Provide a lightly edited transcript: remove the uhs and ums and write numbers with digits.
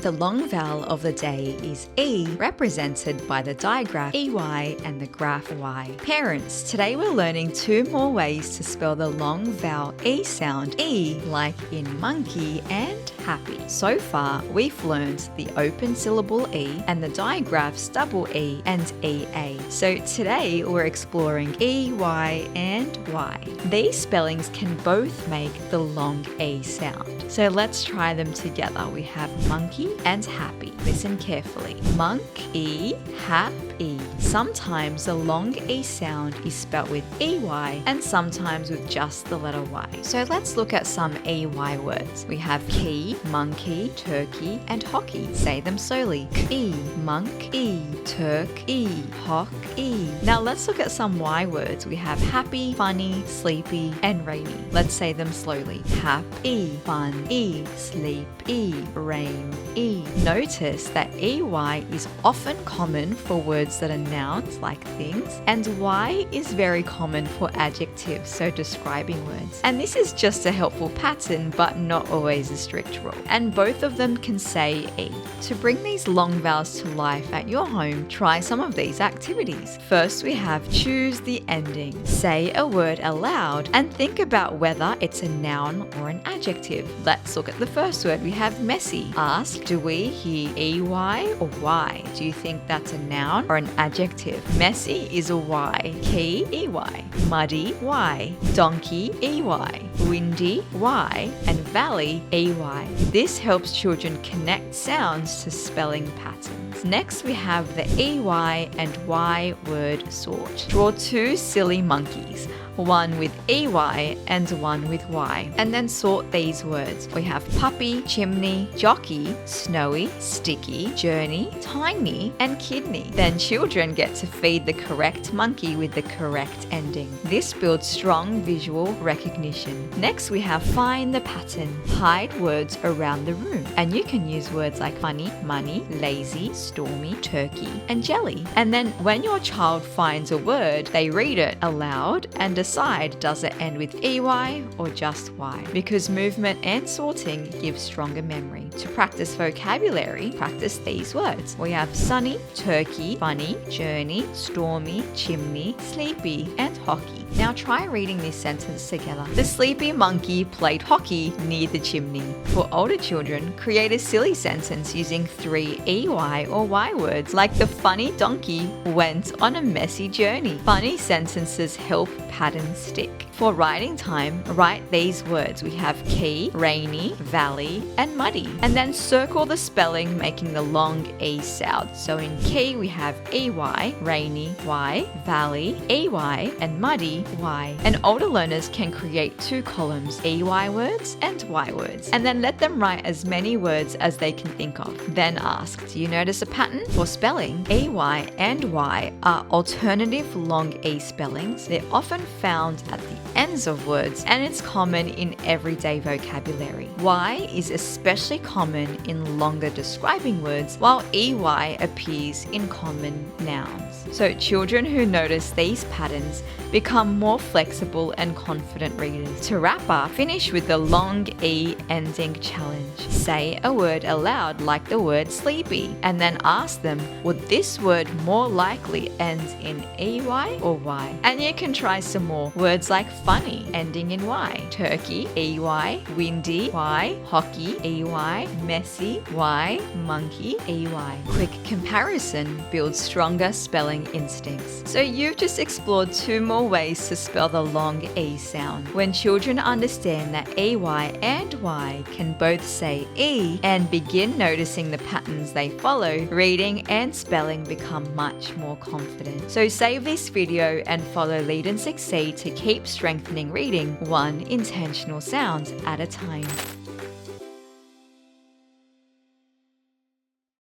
The long vowel of the day is E, represented by the digraph EY and the graph Y. Parents, today we're learning 2 more ways to spell the long vowel E sound, E, like in monkey and happy. So far, we've learned the open syllable E and the digraphs double E and EA. So today we're exploring EY and Y. These spellings can both make the long E sound. So let's try them together. We have monkey and happy. Listen carefully. Monk, E, hap, E. Sometimes the long E sound is spelt with EY and sometimes with just the letter Y. So let's look at some EY words. We have key, monkey, turkey, and hockey. Say them slowly. E, monk, E, Turk, E, hock, E. Now let's look at some Y words. We have happy, funny, sleepy, and rainy. Let's say them slowly. Hap, E, fun, E, sleep, E, rain, E. Notice that EY is often common for words that are nouns like things, and Y is very common for adjectives, so describing words. And this is just a helpful pattern, but not always a strict rule. And both of them can say E. To bring these long vowels to life at your home, try some of these activities. First, we have choose the ending. Say a word aloud and think about whether it's a noun or an adjective. Let's look at the first word. We have messy. Ask, do we hear EY or Y? Do you think that's a noun or an adjective? Messy is a Y. Key, EY. Muddy, Y. Donkey, EY. Windy, Y. And valley, EY. This helps children connect sounds to spelling patterns. Next, we have the EY and Y word sort. Draw 2 silly monkeys, one with EY and one with Y, and then sort these words. We have puppy, chimney, jockey, snowy, sticky, journey, tiny, and kidney. Then children get to feed the correct monkey with the correct ending. This builds strong visual recognition. Next, we have find the pattern. Hide words around the room, and you can use words like funny, money, lazy, stormy, turkey, and jelly. And then when your child finds a word, they read it aloud and decide, does it end with EY or just Y? Because movement and sorting give stronger memory. To practice vocabulary, practice these words. We have sunny, turkey, funny, journey, stormy, chimney, sleepy, and hockey. Now try reading this sentence together. The sleepy monkey played hockey near the chimney. For older children, create a silly sentence using 3 EY or Y words, like the funny donkey went on a messy journey. Funny sentences help patterns stick. For writing time, write these words. We have key, rainy, valley, and muddy. And then circle the spelling, making the long E sound. So in key, we have EY, rainy, Y, valley, EY, and muddy, Y. And older learners can create 2 columns, EY words and Y words. And then let them write as many words as they can think of. Then ask, do you notice a pattern? For spelling, EY and Y are alternative long E spellings. They're often found at the ends of words, and it's common in everyday vocabulary. Y is especially common in longer describing words, while EY appears in common nouns. So children who notice these patterns become more flexible and confident readers. To wrap up, finish with the long E ending challenge. Say a word aloud like the word sleepy, and then ask them, would this word more likely end in EY or Y? And you can try some more. Words like funny, ending in Y. Turkey, EY. Windy, Y. Hockey, EY. Messy, Y. Monkey, EY. Quick comparison builds stronger spelling instincts. So you've just explored 2 more ways to spell the long E sound. When children understand that EY and Y can both say E and begin noticing the patterns they follow, reading and spelling become much more confident. So save this video and follow Lead and Succeed to keep strengthening reading 1 intentional sound at a time.